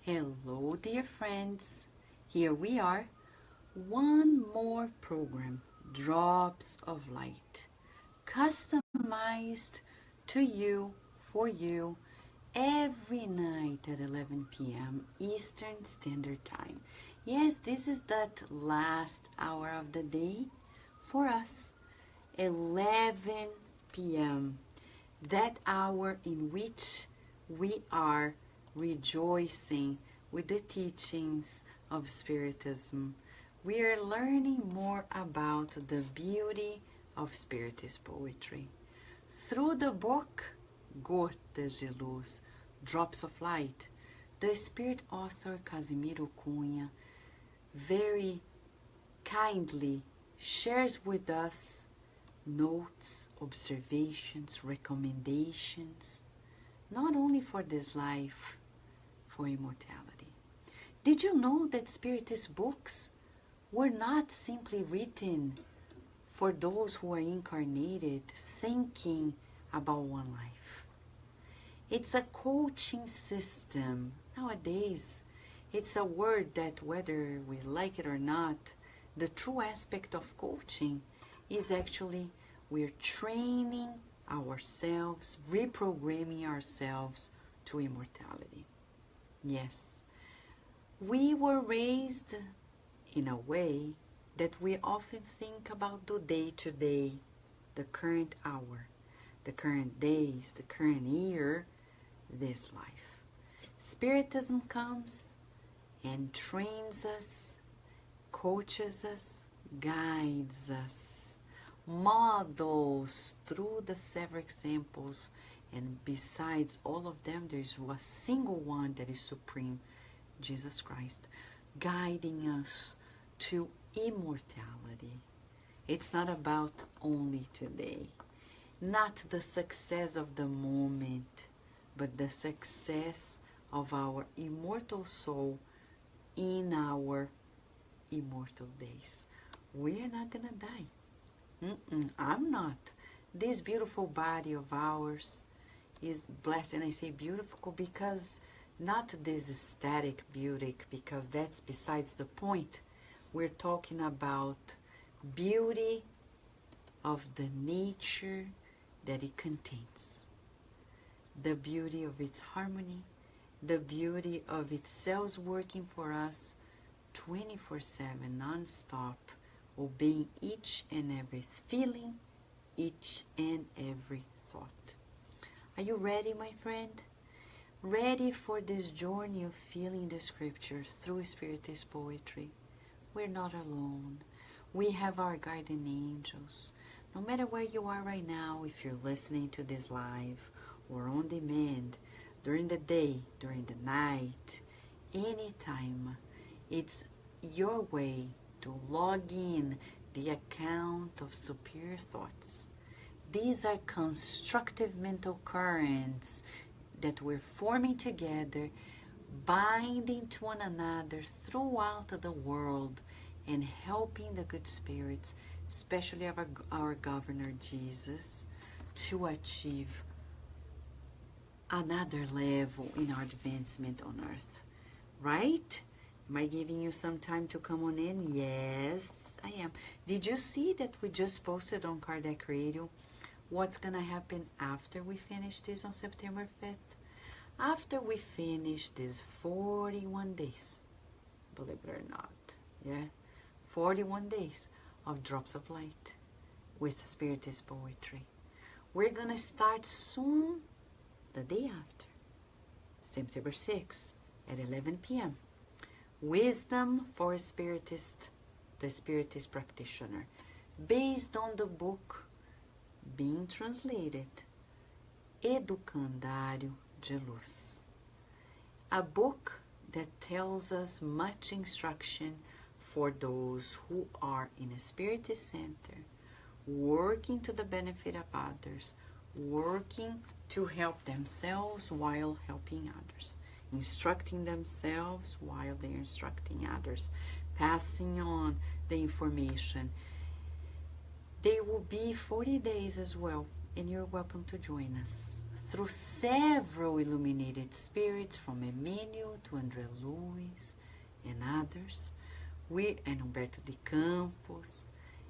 Hello, dear friends. Here we are. One more program, Drops of Light, customized to you, for you, every night at 11 p.m. Eastern Standard Time. Yes, this is that last hour of the day for us, 11 p.m. That hour in which we are rejoicing with the teachings of Spiritism. We are learning more about the beauty of Spiritist poetry. Through the book Gotas de Luz, Drops of Light, the Spirit author Casimiro Cunha very kindly shares with us notes, observations, recommendations, not only for this life, for immortality. Did you know that Spiritist books were not simply written for those who are incarnated thinking about one life? It's a coaching system. Nowadays, it's a word that whether we like it or not, the true aspect of coaching is actually we're training ourselves, reprogramming ourselves to immortality. Yes, we were raised in a way that we often think about the day-to-day, the current hour, the current days, the current year, this life. Spiritism comes and trains us, coaches us, guides us, models through the several examples, and besides all of them, there's a single one that is supreme, Jesus Christ, guiding us to immortality. It's not about only today, not the success of the moment, but the success of our immortal soul in our immortal days. We're not gonna die. I'm not. This beautiful body of ours is blessed, and I say beautiful because not this aesthetic beauty, because that's besides the point. We're talking about beauty of the nature that it contains, the beauty of its harmony, the beauty of its cells working for us 24/7, non-stop, obeying each and every feeling, each and every thought. Are you ready, my friend? Ready for this journey of feeling the scriptures through Spiritist poetry? We're not alone. We have our guardian angels. No matter where you are right now, if you're listening to this live or on demand, during the day, during the night, anytime, it's your way to log in the account of superior thoughts. These are constructive mental currents that we're forming together, binding to one another throughout the world and helping the good spirits, especially our governor Jesus, to achieve another level in our advancement on earth. Right? Am I giving you some time to come on in? Yes, I am. Did you see that we just posted on Kardec Radio what's going to happen after we finish this on September 5th? After we finish these 41 days, believe it or not, yeah, 41 days of Drops of Light with Spiritist poetry. We're going to start soon, the day after, September 6th at 11 p.m. Wisdom for Spiritist, the Spiritist practitioner, based on the book being translated, Educandário de Luz. A book that tells us much instruction for those who are in a Spiritist center, working to the benefit of others, working to help themselves while helping others, instructing themselves while they're instructing others, passing on the information. They will be 40 days as well, and you're welcome to join us through several illuminated spirits from Emmanuel to André Luiz and others. We and Humberto de Campos.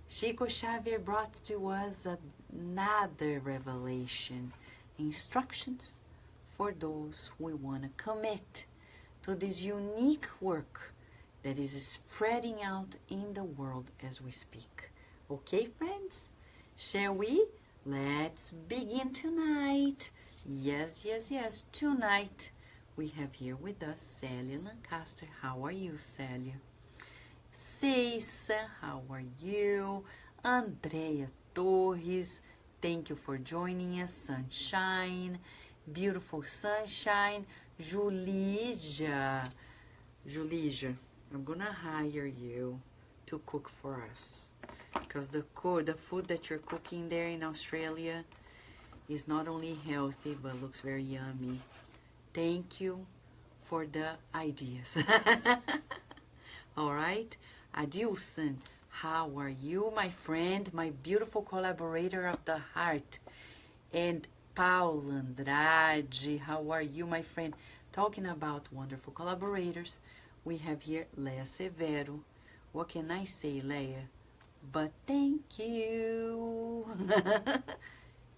Chico Xavier brought to us another revelation, instructions for those who want to commit to this unique work that is spreading out in the world as we speak. Okay, friends? Shall we? Let's begin tonight. Yes, yes, yes. Tonight we have here with us Celia Lancaster. How are you, Celia? Ceissa, how are you? Andrea Torres, thank you for joining us. Sunshine, beautiful Sunshine. Julija, I'm gonna hire you to cook for us, because the food that you're cooking there in Australia is not only healthy but looks very yummy. Thank you for the ideas. All right, Adilson, how are you, my friend, my beautiful collaborator of the heart? And Paul Andrade, how are you, my friend? Talking about wonderful collaborators, we have here Leia Severo. What can I say, Leia? But thank you.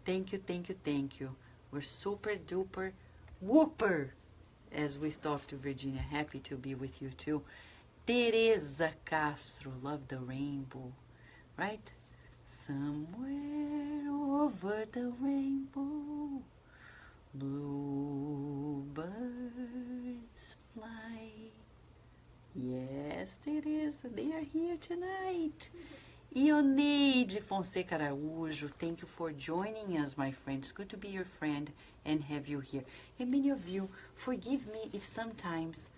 Thank you, thank you, thank you. We're super duper whooper, as we talk to Virginia. Happy to be with you too. Teresa Castro, love the rainbow, right? Somewhere over the rainbow, bluebirds fly. Yes, Teresa, they are here tonight. Ioneide Fonseca Araújo, thank you for joining us, my friend. It's good to be your friend and have you here. And many of you, forgive me if sometimes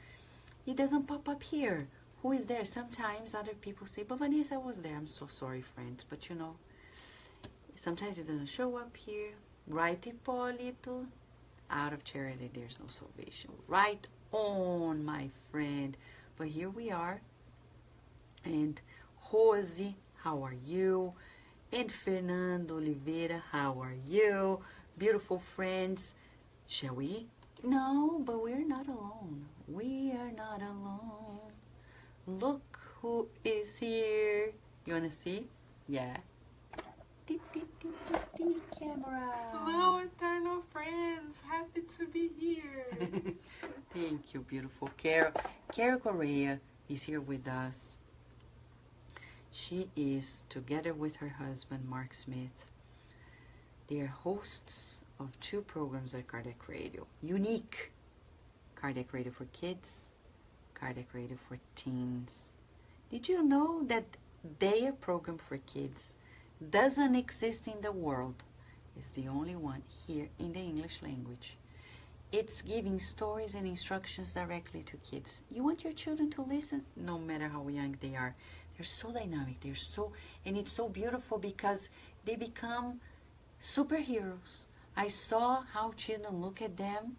it doesn't pop up here. Who is there? Sometimes other people say, but Vanessa was there. I'm so sorry, friends. But you know, sometimes it doesn't show up here. Right, Hipólito? Out of charity, there's no salvation. Right on, my friend. But here we are. And Rosie, how are you? And Fernando Oliveira, how are you? Beautiful friends. Shall we? No, but we're not alone. We are not alone. Look who is here. You want to see? Yeah. Camera. Hello, eternal friends. Happy to be here. Thank you, beautiful. Carol Correa is here with us. She is, together with her husband, Mark Smith, they are hosts of 2 programs at Cardiac Radio. Unique Cardiac Radio for kids, Cardiac Radio for teens. Did you know that their program for kids doesn't exist in the world? It's the only one here in the English language. It's giving stories and instructions directly to kids. You want your children to listen, no matter how young they are. They're so dynamic, and it's so beautiful because they become superheroes. I saw how children look at them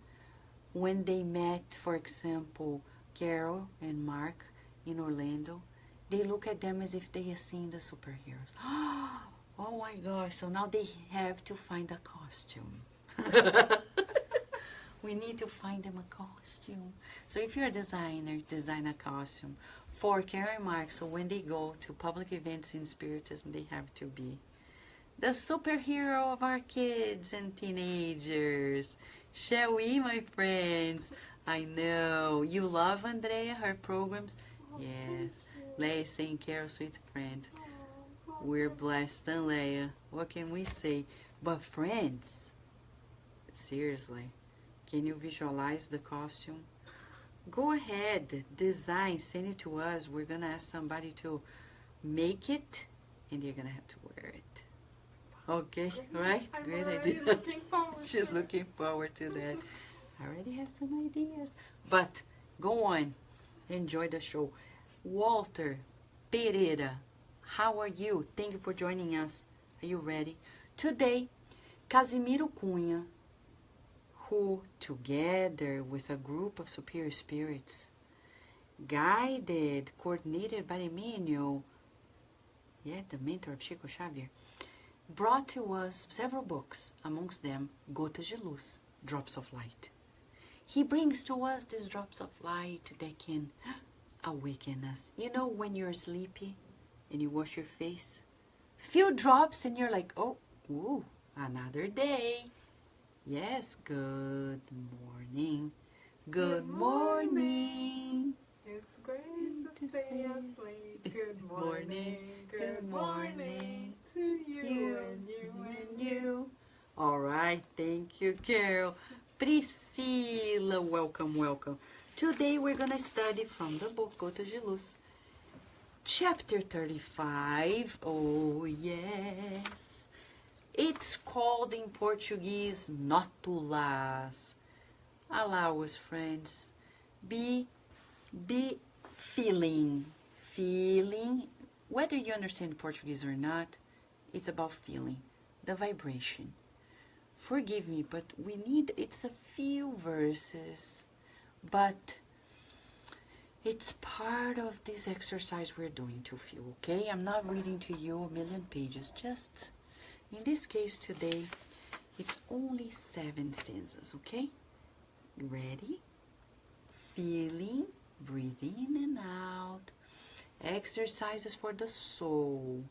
when they met, for example, Carol and Mark in Orlando. They look at them as if they have seen the superheroes. Oh my gosh, so now they have to find a costume. We need to find them a costume. So if you're a designer, design a costume for Carol and Mark, so when they go to public events in Spiritism, they have to be the superhero of our kids and teenagers. Shall we, my friends? I know. You love Andrea, her programs? Yes. Leia saying, Carol, sweet friend. We're blessed, and Leia. What can we say? But friends, seriously, can you visualize the costume? Go ahead, design, send it to us. We're going to ask somebody to make it, and you're going to have to wear it. Okay, right? Great idea. She's looking forward to that. I already have some ideas. But go on. Enjoy the show. Walter Pereira, how are you? Thank you for joining us. Are you ready? Today, Casimiro Cunha, who, together with a group of superior spirits, coordinated by Emmanuel, the mentor of Chico Xavier, brought to us several books, amongst them Gotas de Luz, Drops of Light. He brings to us these drops of light that can awaken us. You know when you're sleepy and you wash your face? Few drops and you're like, oh, ooh, another day. Yes, good morning. Good morning. It's great to stay up late. Good morning. Good morning to you and you and you. All right, thank you, Carol. Priscila, welcome, welcome. Today we're going to study from the book Gotas de Luz, chapter 35. Oh, yes. It's called in Portuguese Nótulas. Allow us, friends. Be feeling. Whether you understand Portuguese or not, it's about feeling, the vibration. Forgive me, but it's a few verses, but it's part of this exercise we're doing to feel, okay? I'm not reading to you a million pages, just, in this case today, it's only 7 stanzas, okay? Ready? Feeling, breathing in and out, exercises for the soul,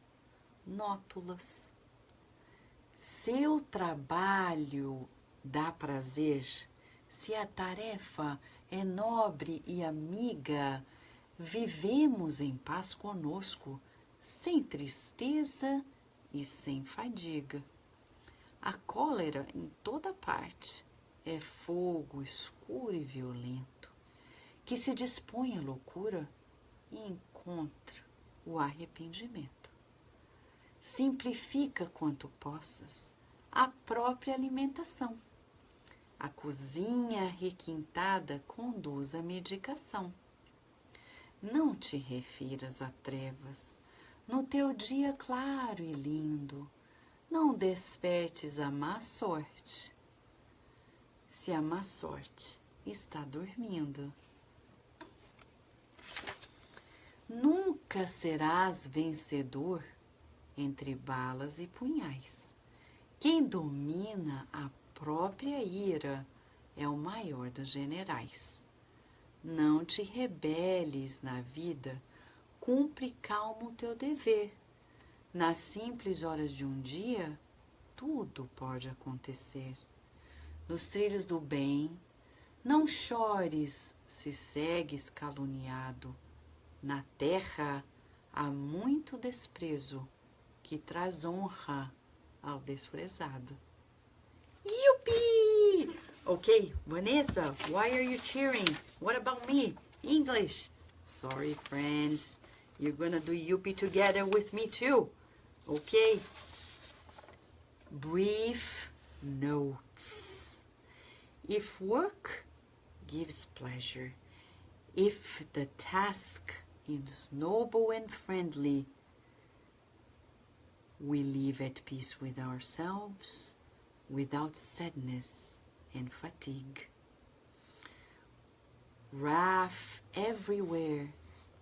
nótulas. Seu trabalho dá prazer, se a tarefa é nobre e amiga, vivemos em paz conosco, sem tristeza e sem fadiga. A cólera em toda parte é fogo escuro e violento, que se dispõe à loucura e encontra o arrependimento. Simplifica quanto possas a própria alimentação. A cozinha requintada conduz à medicação. Não te refiras a trevas no teu dia claro e lindo. Não despertes a má sorte, se a má sorte está dormindo. Nunca serás vencedor entre balas e punhais. Quem domina a própria ira é o maior dos generais. Não te rebeles na vida, cumpre calmo o teu dever. Nas simples horas de um dia, tudo pode acontecer. Nos trilhos do bem, não chores se segues caluniado. Na terra há muito desprezo que traz honra ao desprezado. Yuppie! Okay, Vanessa, why are you cheering? What about me? English. Sorry, friends. You're gonna do yuppie together with me too. Okay? Brief notes. If work gives pleasure, if the task is noble and friendly, we live at peace with ourselves, without sadness and fatigue. Wrath everywhere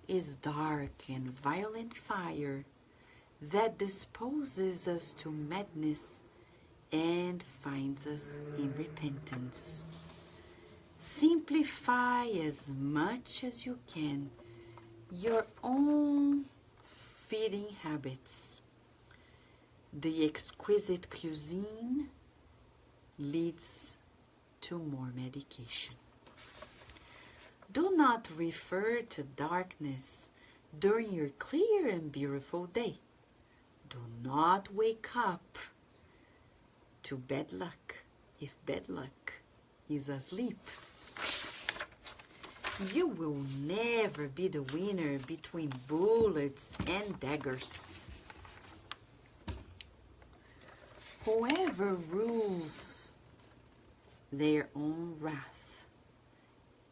is dark and violent fire that disposes us to madness and finds us in repentance. Simplify as much as you can your own feeding habits. The exquisite cuisine leads to more medication. Do not refer to darkness during your clear and beautiful day. Do not wake up to bad luck if bad luck is asleep. You will never be the winner between bullets and daggers. Whoever rules their own wrath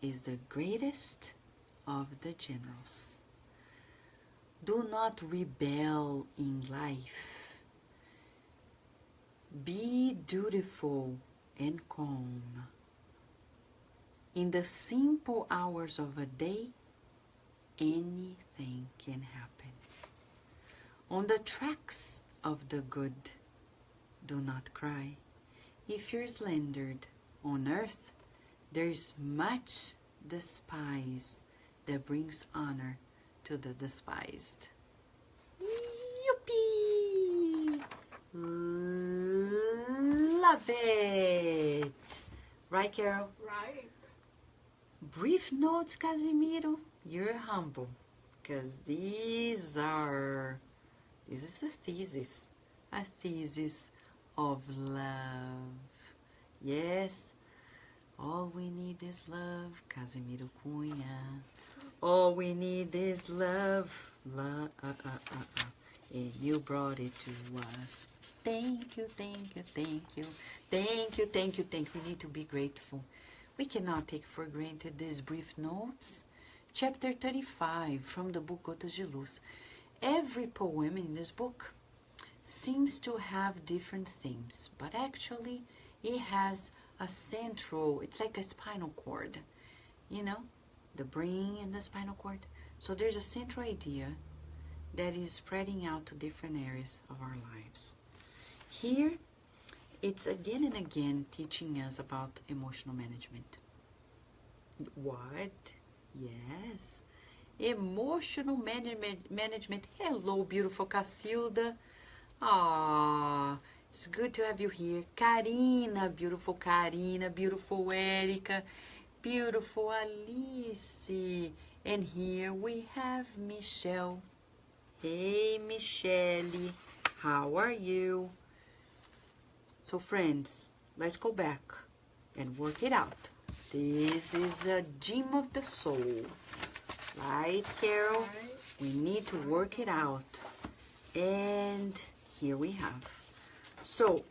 is the greatest of the generals. Do not rebel in life. Be dutiful and calm. In the simple hours of a day, anything can happen. On the tracks of the good, do not cry. If you're slandered on earth, there is much despise that brings honor to the despised. Yippee! Love it! Right, Carol? Right. Brief notes, Casimiro. You're humble, because this is a thesis of love. Yes, all we need is love, Casimiro Cunha. All we need is love, and you brought it to us. Thank you, thank you, thank you, thank you, thank you, thank you. We need to be grateful. We cannot take for granted these brief notes. Chapter 35 from the book Gotas de Luz. Every poem in this book seems to have different themes, but actually it has a central, it's like a spinal cord, you know, the brain and the spinal cord. So there's a central idea that is spreading out to different areas of our lives. Here, it's again and again teaching us about emotional management. What? Yes. Emotional management. Hello, beautiful Cacilda. Ah, it's good to have you here. Karina, beautiful Erica, beautiful Alice. And here we have Michelle. Hey, Michelle. How are you? So, friends, let's go back and work it out. This is a gym of the soul. Right, Carol? Right. We need to work it out. And here we have. So,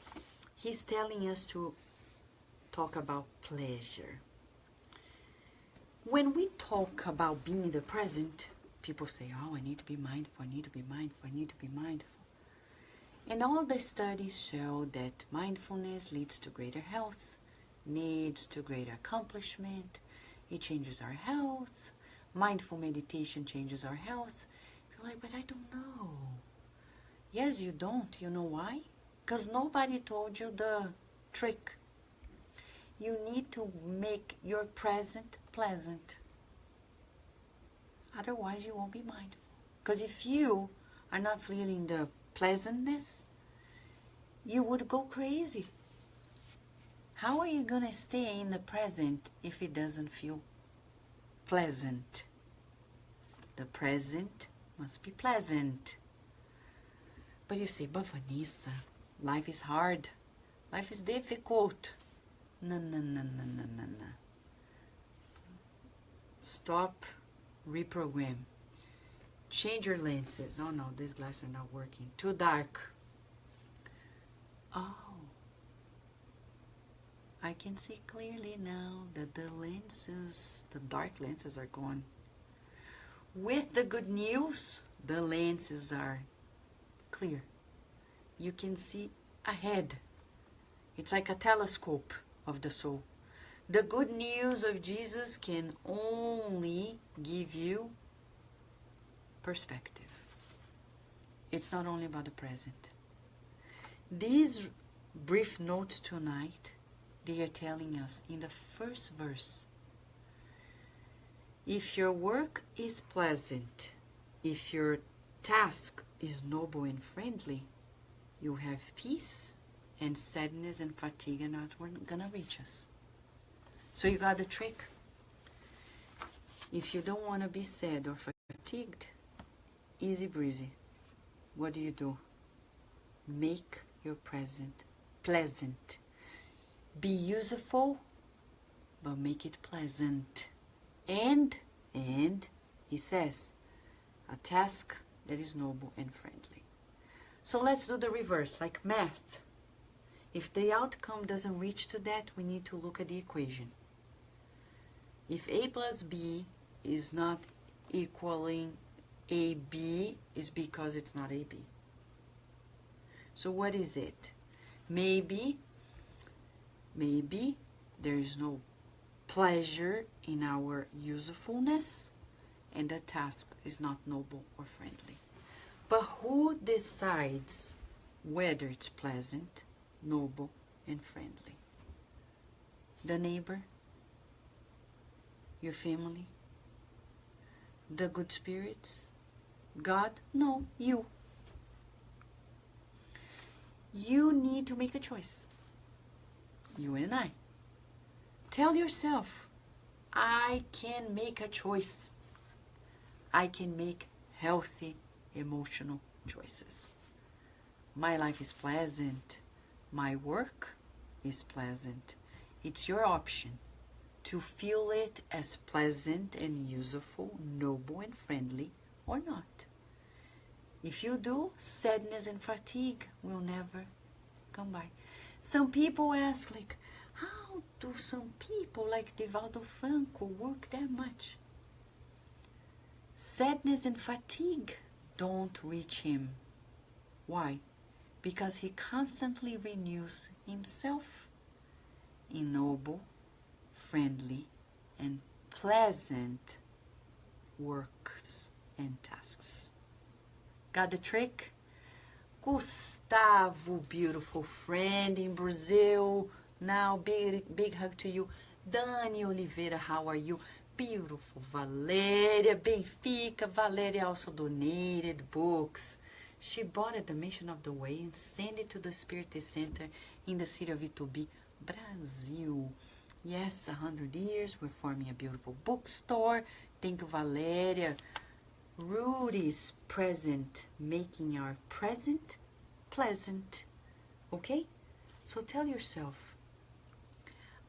he's telling us to talk about pleasure. When we talk about being in the present, people say, oh, I need to be mindful, I need to be mindful, I need to be mindful. And all the studies show that mindfulness leads to greater health, leads to greater accomplishment. It changes our health. Mindful meditation changes our health. You're like, but I don't know. Yes, you don't. You know why? Because nobody told you the trick. You need to make your present pleasant. Otherwise, you won't be mindful. Because if you are not feeling the pleasantness, you would go crazy. How are you going to stay in the present if it doesn't feel pleasant? The present must be pleasant. But you say, but Vanessa, life is hard. Life is difficult. No. Stop, reprogram. Change your lenses. Oh no, these glasses are not working. Too dark. Oh. I can see clearly now that the lenses, the dark lenses are gone. With the good news, the lenses are clear. You can see ahead. It's like a telescope of the soul. The good news of Jesus can only give you perspective. It's not only about the present. These brief notes tonight, they are telling us in the first verse, if your work is pleasant, if your task is noble and friendly, you have peace, and sadness and fatigue are not gonna reach us. So you got the trick. If you don't want to be sad or fatigued, easy breezy. What do? Make your present pleasant. Be useful, but make it pleasant. And he says, a task that is noble and friendly. So let's do the reverse, like math. If the outcome doesn't reach to that, we need to look at the equation. If A plus B is not equaling AB, is because it's not AB. So what is it? Maybe there is no pleasure in our usefulness, and the task is not noble or friendly. But who decides whether it's pleasant noble, and friendly. The neighbor, your family, the good spirits, God? No, you. You need to make a choice. You and I. Tell yourself, I can make a choice. I can make healthy emotional choices. My life is pleasant. My work is pleasant. It's your option to feel it as pleasant and useful, noble and friendly, or not. If you do, sadness and fatigue will never come by. Some people ask, like, how do some people like Divaldo Franco work that much? Sadness and fatigue don't reach him. Why? Because he constantly renews himself in noble, friendly, and pleasant works and tasks. Got the trick? Gustavo, beautiful friend in Brazil. Now, big hug to you. Dani Oliveira, how are you? Beautiful Valeria Benfica. Valeria also donated books. She bought a Dimension of the Way and sent it to the Spirit Center in the city of Itubi, Brazil. Yes, 100 years. We're forming a beautiful bookstore. Thank you, Valeria. Rudy's present, making our present pleasant. Okay? So tell yourself,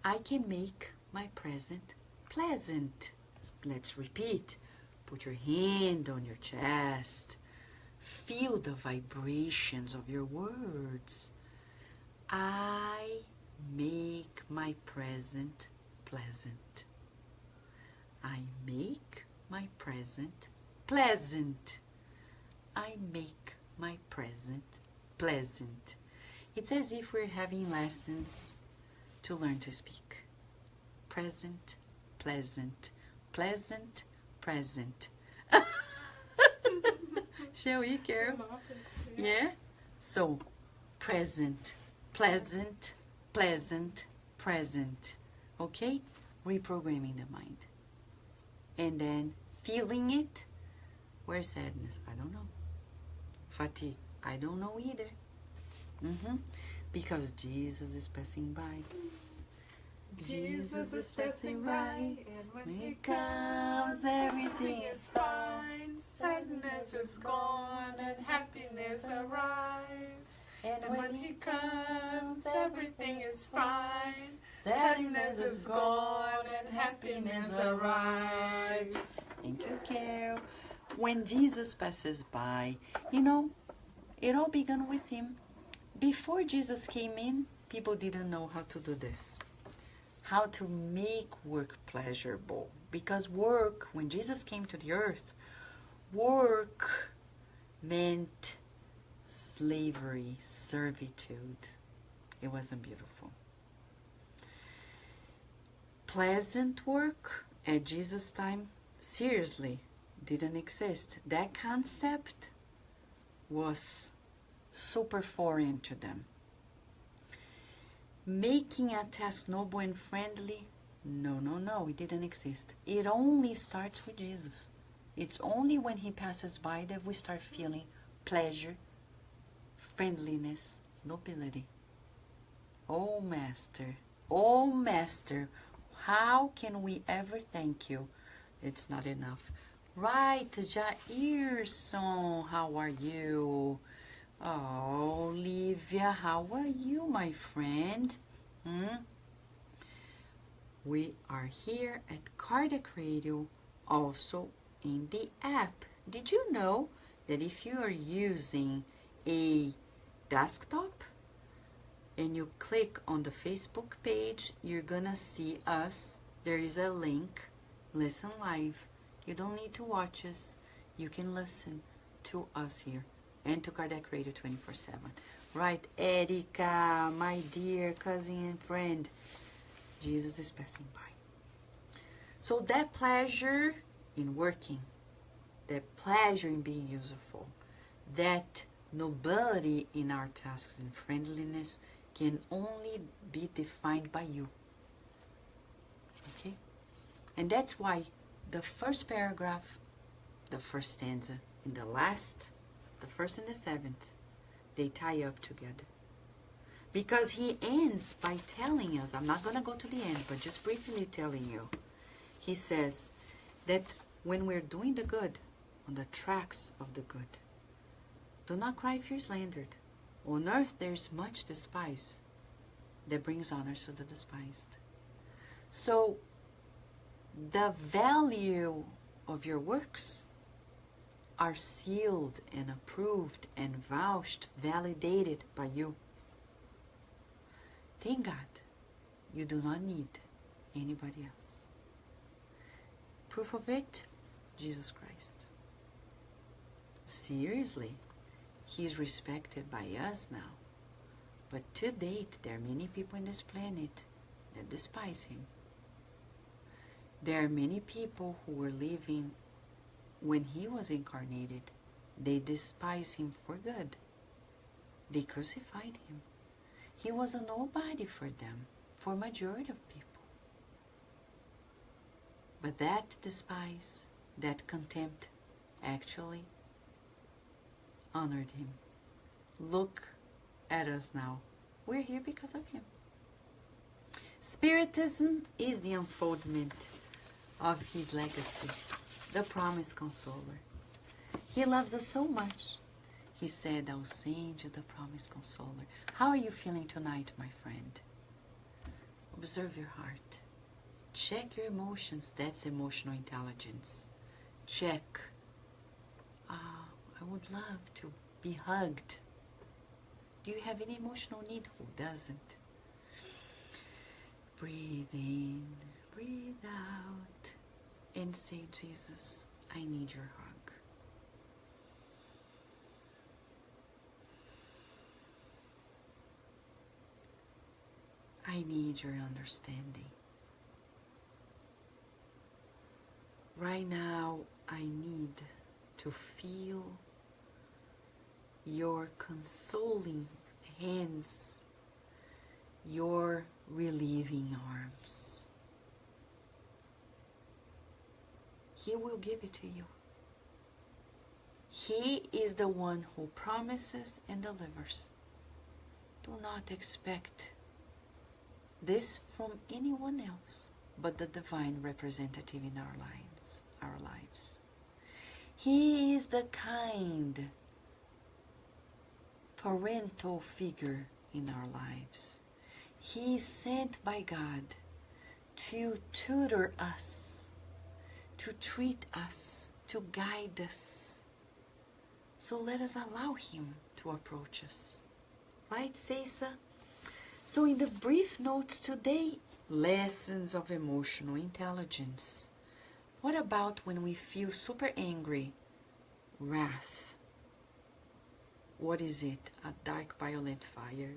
I can make my present pleasant. Let's repeat. Put your hand on your chest. Feel the vibrations of your words. I make my present pleasant. I make my present pleasant. I make my present pleasant. It's as if we're having lessons to learn to speak. Present, pleasant, pleasant, present. Shall we, Carol? Yeah? So, present, pleasant, pleasant, present. Okay? Reprogramming the mind. And then feeling it. Where's sadness? I don't know. Fatigue? I don't know either. Because Jesus is passing by. Jesus is passing by, and when he comes, everything is fine. Sadness is gone, and happiness arrives. And when he comes, everything is fine. Sadness is gone, and happiness arrives. Thank you, Carol. When Jesus passes by, you know, it all began with him. Before Jesus came in, people didn't know how to do this. How to make work pleasurable. Because work, when Jesus came to the earth, work meant slavery, servitude. It wasn't beautiful. Pleasant work at Jesus' time, seriously, didn't exist. That concept was super foreign to them. Making a task noble and friendly, no, it didn't exist. It only starts with Jesus. It's only when he passes by that we start feeling pleasure, friendliness, nobility. Oh, Master, how can we ever thank you? It's not enough. Right, Jairson, how are you? Oh, Olivia, how are you, my friend? We are here at Cardiac Radio, also in the app. Did you know that if you are using a desktop and you click on the Facebook page, you're gonna see us. There is a link, listen live. You don't need to watch us. You can listen to us here and to Cardiac Radio 24/7. Right, Erika, my dear cousin and friend, Jesus is passing by. So that pleasure in working, that pleasure in being useful, that nobility in our tasks and friendliness can only be defined by you. Okay? And that's why the first paragraph, the first stanza, and the last, the first and the seventh, they tie up together. Because he ends by telling us, I'm not going to go to the end, but just briefly telling you, he says that when we're doing the good, on the tracks of the good, do not cry if you're slandered. On earth there is much despise that brings honor to the despised. So the value of your works are sealed and approved and vouched, validated by you. Thank God you do not need anybody else. Proof of it, Jesus Christ. Seriously, he's respected by us now. But to date, there are many people on this planet that despise him. There are many people who were living when he was incarnated. They despise him for good. They crucified him. He was a nobody for them, for majority of people. But that despise, that contempt, actually honored him. Look at us now. We're here because of him. Spiritism is the unfoldment of his legacy, the promised consoler. He loves us so much. He said, I'll send you the promised consoler. How are you feeling tonight, my friend? Observe your heart. Check your emotions. That's emotional intelligence. Check. I would love to be hugged. Do you have any emotional need? Who doesn't? Breathe in, breathe out, and say, Jesus, I need your hug. I need your understanding. Right now, I need to feel your consoling hands, your relieving arms. He will give it to you. He is the one who promises and delivers. Do not expect this from anyone else but the divine representative in our lives. He is the kind parental figure in our lives. He is sent by God to tutor us, to treat us, to guide us. So let us allow him to approach us. Right, Cesa? So in the brief notes today, lessons of emotional intelligence. What about when we feel super angry? Wrath. What is it? A dark violent fire.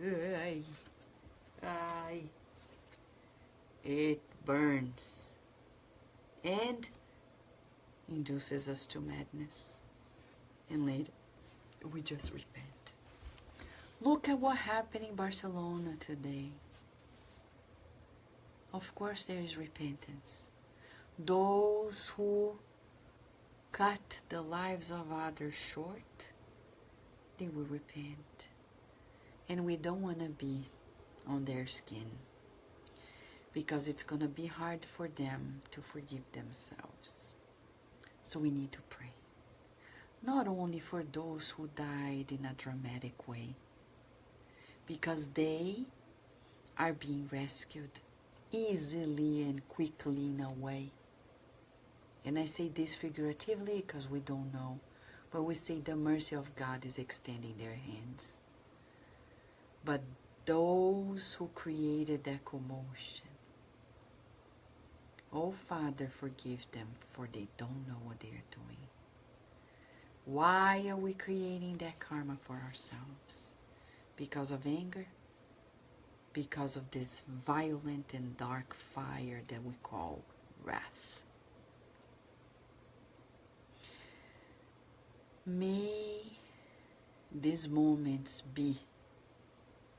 Ay. It burns and induces us to madness. And later, we just repent. Look at what happened in Barcelona today. Of course, there is repentance. Those who cut the lives of others short, they will repent. And we don't want to be on their skin, because it's going to be hard for them to forgive themselves. So we need to pray. Not only for those who died in a dramatic way, because they are being rescued easily and quickly in a way. And I say this figuratively because we don't know, but we say the mercy of God is extending their hands. But those who created that commotion, oh Father, forgive them, for they don't know what they are doing. Why are we creating that karma for ourselves? Because of anger? Because of this violent and dark fire that we call wrath. May these moments be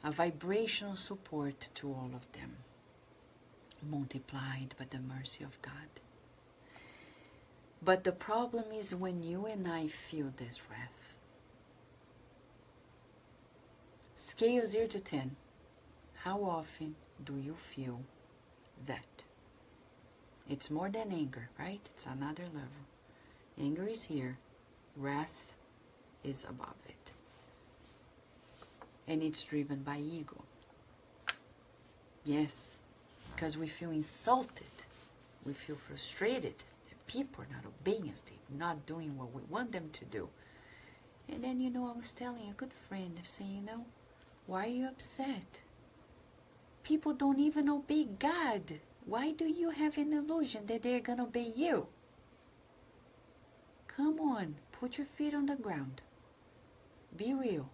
a vibrational support to all of them, multiplied by the mercy of God. But the problem is when you and I feel this wrath. Scale 0 to 10. How often do you feel that? It's more than anger, right? It's another level. Anger is here. Wrath is above it. And it's driven by ego. Yes, because we feel insulted. We feel frustrated. People are not obeying us. They're not doing what we want them to do. And then, I was telling a good friend, saying, why are you upset? People don't even obey God. Why do you have an illusion that they're going to obey you? Come on, put your feet on the ground. Be real.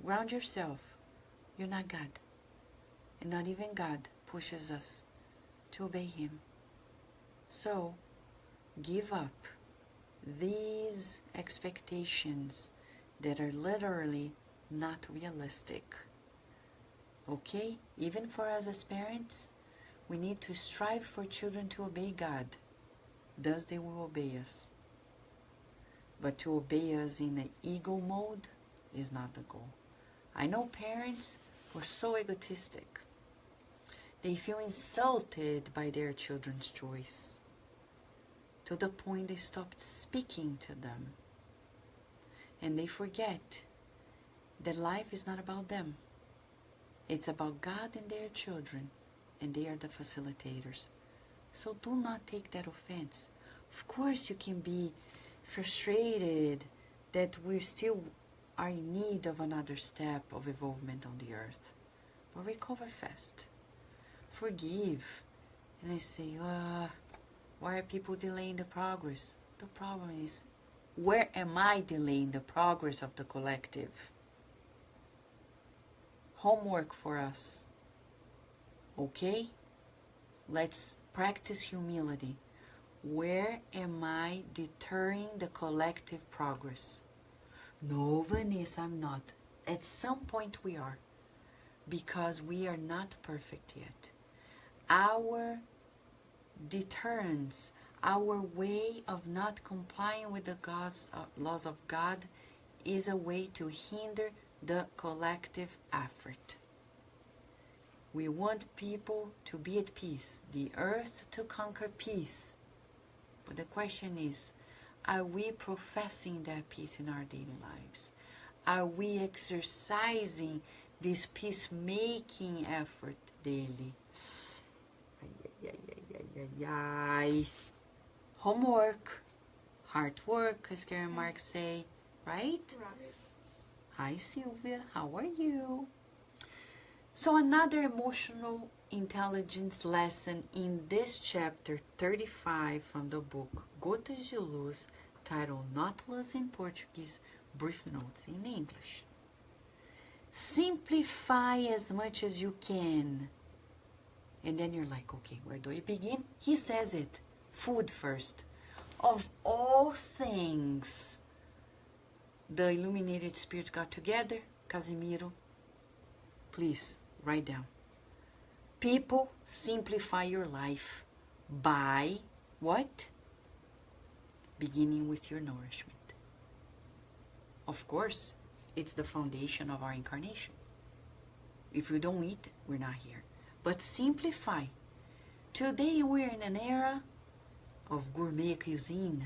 Ground yourself. You're not God. And not even God pushes us to obey Him. So, give up these expectations that are literally not realistic. Okay? Even for us as parents, we need to strive for children to obey God. Thus they will obey us. But to obey us in the ego mode is not the goal. I know parents who are so egotistic. They feel insulted by their children's choice, to the point they stopped speaking to them. And they forget that life is not about them. It's about God and their children, and they are the facilitators. So do not take that offense. Of course you can be frustrated that we still are in need of another step of evolvement on the earth. But recover fast. Forgive. And I say, why are people delaying the progress? The problem is, where am I delaying the progress of the collective? Homework for us. Okay? Let's practice humility. Where am I deterring the collective progress? No, Vanessa, I'm not. At some point we are. Because we are not perfect yet. Our deterrence, our way of not complying with the laws of God is a way to hinder the collective effort. We want people to be at peace, the earth to conquer peace. But the question is, are we professing that peace in our daily lives? Are we exercising this peacemaking effort daily? Homework, hard work, as Karen Marx say, right? Right. Hi Sylvia, how are you? So another emotional intelligence lesson in this chapter 35 from the book Gotas de Luz, titled Nótulas in Portuguese, Brief Notes in English. Simplify as much as you can. And then you're like, okay, where do I begin? He says it. Food first. Of all things, the illuminated spirits got together. Casimiro, please write down. People, simplify your life by what? Beginning with your nourishment. Of course, it's the foundation of our incarnation. If we don't eat, we're not here. But simplify. Today we're in an era of gourmet cuisine.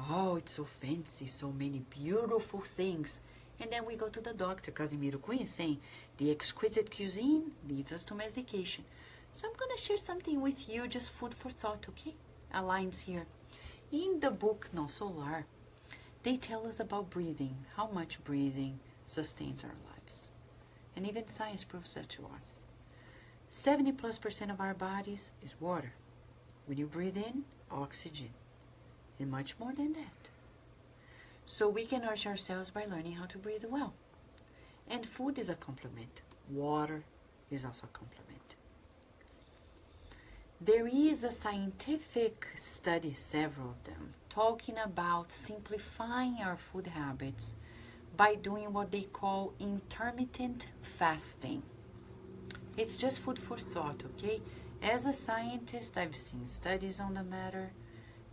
Oh, it's so fancy, so many beautiful things. And then we go to the doctor, Casimiro Cunha, saying, the exquisite cuisine leads us to domestication. So I'm going to share something with you, just food for thought, okay? Lines here. In the book No Solar, they tell us about breathing, how much breathing sustains our lives. And even science proves that to us. 70+% of our bodies is water. When you breathe in, oxygen. And much more than that. So we can nourish ourselves by learning how to breathe well. And food is a complement. Water is also a complement. There is a scientific study, several of them, talking about simplifying our food habits by doing what they call intermittent fasting. It's just food for thought, okay? As a scientist, I've seen studies on the matter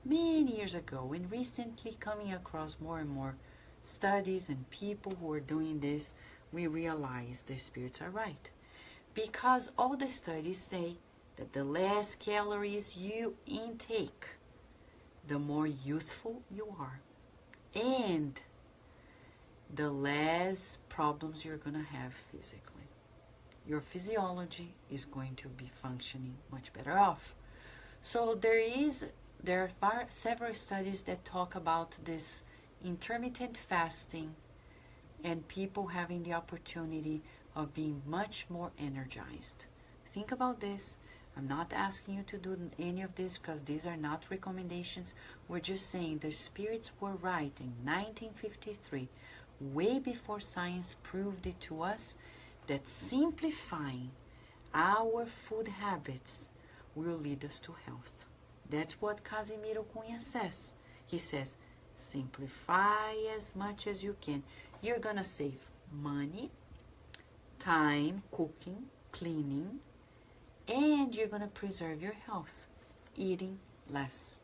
many years ago, and recently coming across more and more studies and people who are doing this, we realize the spirits are right. Because all the studies say that the less calories you intake, the more youthful you are. And the less problems you're going to have physically. Your physiology is going to be functioning much better off. So there are several studies that talk about this intermittent fasting and people having the opportunity of being much more energized. Think about this. I'm not asking you to do any of this because these are not recommendations. We're just saying the spirits were right in 1953, way before science proved it to us, that simplifying our food habits will lead us to health. That's what Casimiro Cunha says. He says, simplify as much as you can. You're going to save money, time, cooking, cleaning, and you're going to preserve your health, eating less.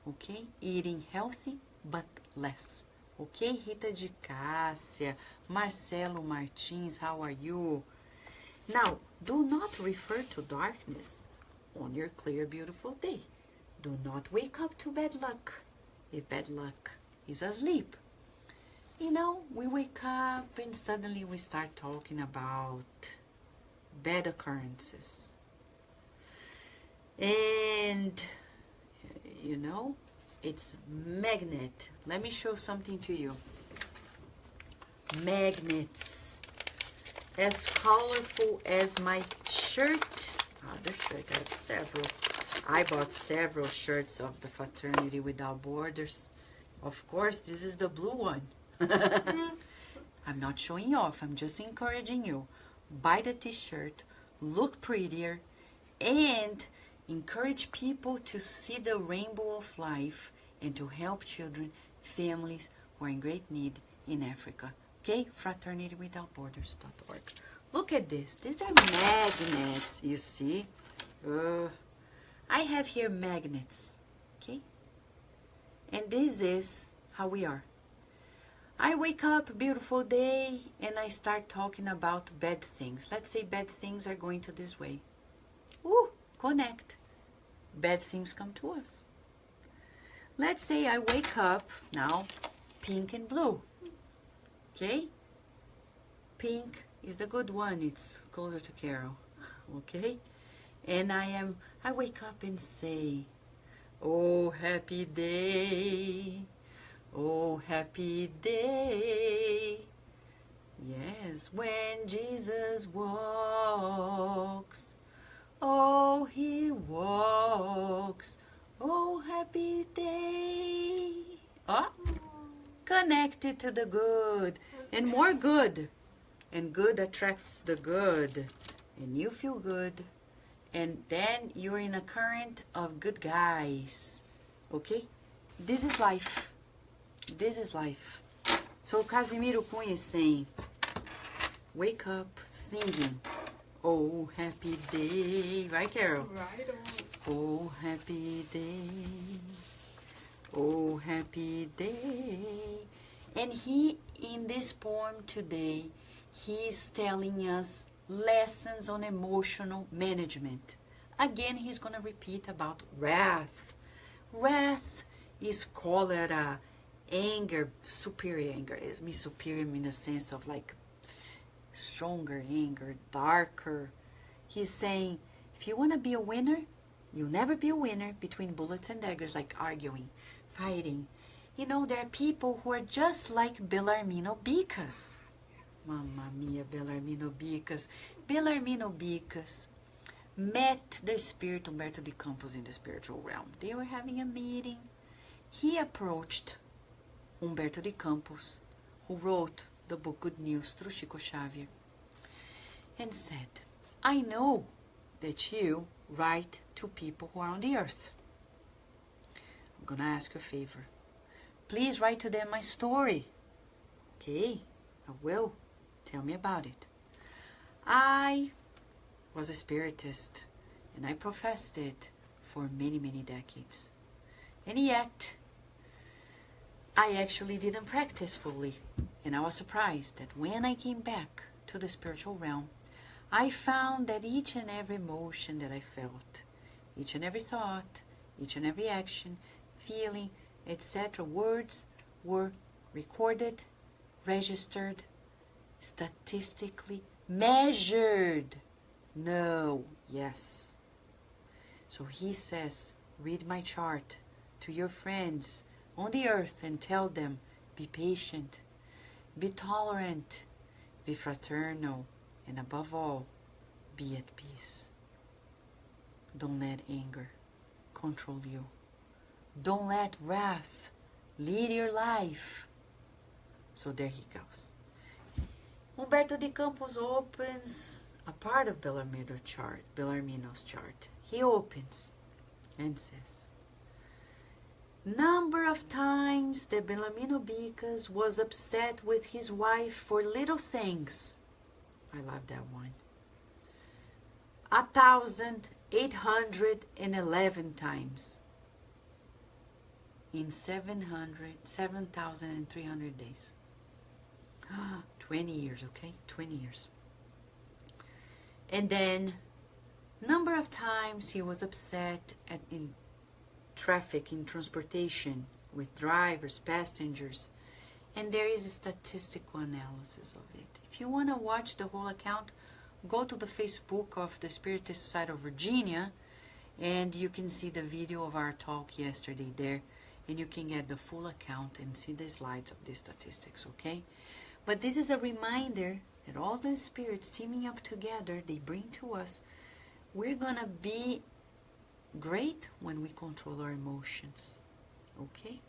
Okay? Eating healthy, but less. Okay, Rita de Cássia, Marcelo Martins, how are you? Now, do not refer to darkness on your clear, beautiful day. Do not wake up to bad luck if bad luck is asleep. You know, we wake up and suddenly we start talking about bad occurrences. And, you know, it's magnet. Let me show something to you. Magnets. As colorful as my shirt. Other shirt, I have several. I bought several shirts of the Fraternity Without Borders. Of course, this is the blue one. I'm not showing off. I'm just encouraging you. Buy the t-shirt, look prettier, and encourage people to see the rainbow of life and to help children, families who are in great need in Africa. Okay? FraternityWithoutBorders.org. Look at this. These are magnets, you see. I have here magnets. Okay? And this is how we are. I wake up, beautiful day, and I start talking about bad things. Let's say bad things are going to this way. Ooh, connect. Bad things come to us. Let's say I wake up now, pink and blue. Okay? Pink is the good one. It's closer to Carol. Okay? And I wake up and say, oh, happy day. Oh, happy day. Yes, when Jesus walks. Oh, he walks. Oh, happy day. Oh, connected to the good. And more good. And good attracts the good. And you feel good. And then you're in a current of good guys. Okay? This is life. This is life. So Casimiro Cunha is saying, wake up singing, oh, happy day. Right, Carol? Right on. Oh, happy day. Oh, happy day. And he, in this poem today, he is telling us lessons on emotional management. Again, he's going to repeat about wrath. Wrath is cholera, anger, superior anger. It means superior in the sense of like stronger anger, darker. He's saying, if you want to be a winner, you'll never be a winner between bullets and daggers, like arguing, fighting. You know, there are people who are just like Bellarmino Bicas. Mamma mia, Bellarmino Bicas. Bellarmino Bicas met the spirit Humberto de Campos in the spiritual realm. They were having a meeting. He approached Humberto de Campos, who wrote the book Good News through Chico Xavier, and said, I know that you write to people who are on the earth. I'm going to ask you a favor. Please write to them my story Okay, I will. Tell me about it. I was a spiritist, and I professed it for many, many decades. And yet, I actually didn't practice fully. And I was surprised that when I came back to the spiritual realm, I found that each and every emotion that I felt, each and every thought, each and every action, feeling, etc., words were recorded, registered, statistically measured. No, yes. So he says, read my chart to your friends on the earth and tell them, be patient, be tolerant, be fraternal, and above all, be at peace. Don't let anger control you. Don't let wrath lead your life. So there he goes. Humberto de Campos opens a part of Bellarmino's chart. He opens and says, number of times that Bellarmino Bicas was upset with his wife for little things. I love that one. 1,811 times in 7,300 days. 20 years, okay? 20 years. And then, number of times he was upset in traffic, in transportation, with drivers, passengers. And there is a statistical analysis of it. If you want to watch the whole account, go to the Facebook of the Spiritist Society of Virginia, and you can see the video of our talk yesterday there, and you can get the full account and see the slides of the statistics, okay? But this is a reminder that all the spirits teaming up together, they bring to us, we're gonna be great when we control our emotions, okay?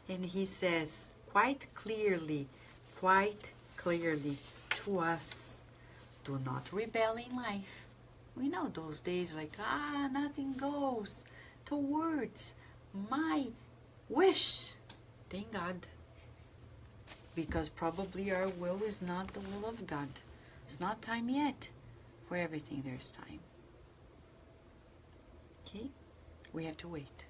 And he says quite clearly to us, do not rebel in life. We know those days like, nothing goes towards my wish. Thank God. Because probably our will is not the will of God. It's not time yet. For everything there's time. Okay? We have to wait.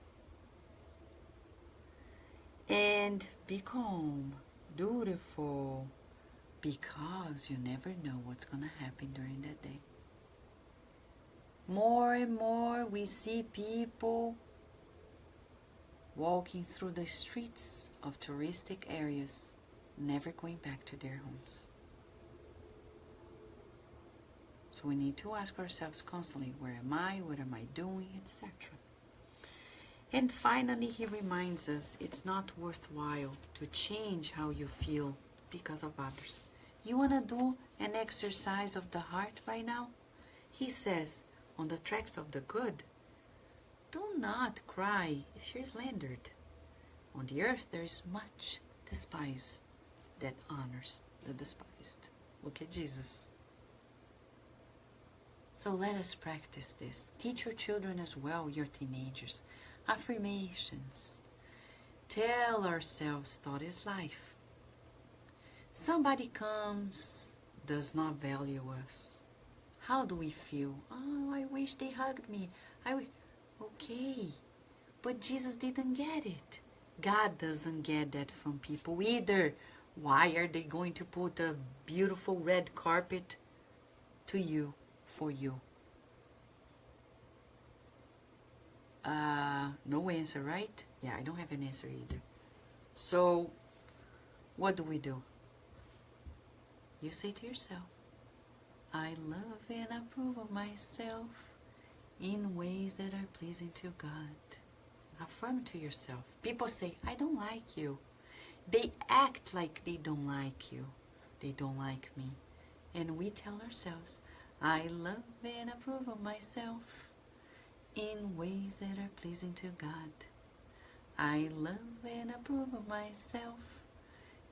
And be calm, dutiful, because you never know what's going to happen during that day. More and more we see people walking through the streets of touristic areas, never going back to their homes. So we need to ask ourselves constantly, where am I, what am I doing, etc. And finally, he reminds us it's not worthwhile to change how you feel because of others. You want to do an exercise of the heart right now? He says, on the tracks of the good, do not cry if you're slandered. On the earth there is much despise that honors the despised. Look at Jesus. So let us practice this. Teach your children as well, your teenagers. Affirmations. Tell ourselves thought is life. Somebody comes, does not value us. How do we feel? Oh, I wish they hugged me. Okay, but Jesus didn't get it. God doesn't get that from people either. Why are they going to put a beautiful red carpet to you, for you? No answer, right? Yeah, I don't have an answer either. So, what do? You say to yourself, I love and approve of myself in ways that are pleasing to God. Affirm to yourself. People say, I don't like you. They act like they don't like you. They don't like me. And we tell ourselves, I love and approve of myself in ways that are pleasing to God. I love and approve of myself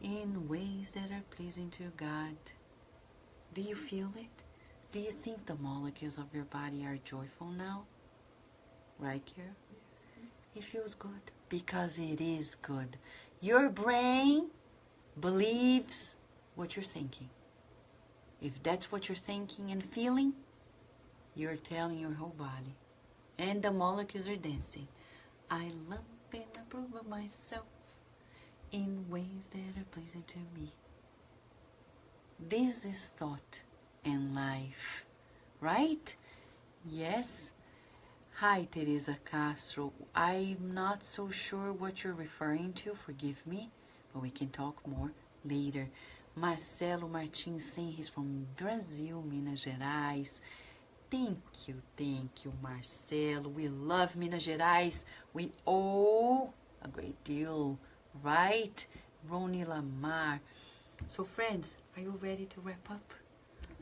in ways that are pleasing to God. Do you feel it? Do you think the molecules of your body are joyful now? Right, Kira? It feels good because it is good. Your brain believes what you're thinking. If that's what you're thinking and feeling, you're telling your whole body. And the molecules are dancing. I love and approve of myself in ways that are pleasing to me. This is thought and life, right? Yes. Hi, Teresa Castro. I'm not so sure what you're referring to, forgive me, but we can talk more later. Marcelo Martins Sen, he's from Brazil, Minas Gerais. Thank you, Marcelo. We love Minas Gerais. We owe a great deal, right? Roni Lamar. So friends, are you ready to wrap up?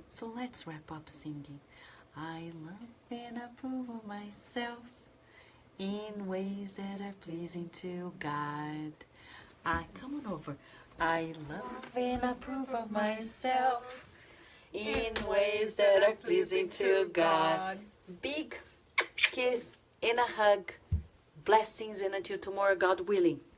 So let's wrap up singing. I love and approve of myself in ways that are pleasing to God. Come on over. I love and approve of myself in ways that are pleasing to God. Big kiss and a hug. Blessings, and until tomorrow, God willing.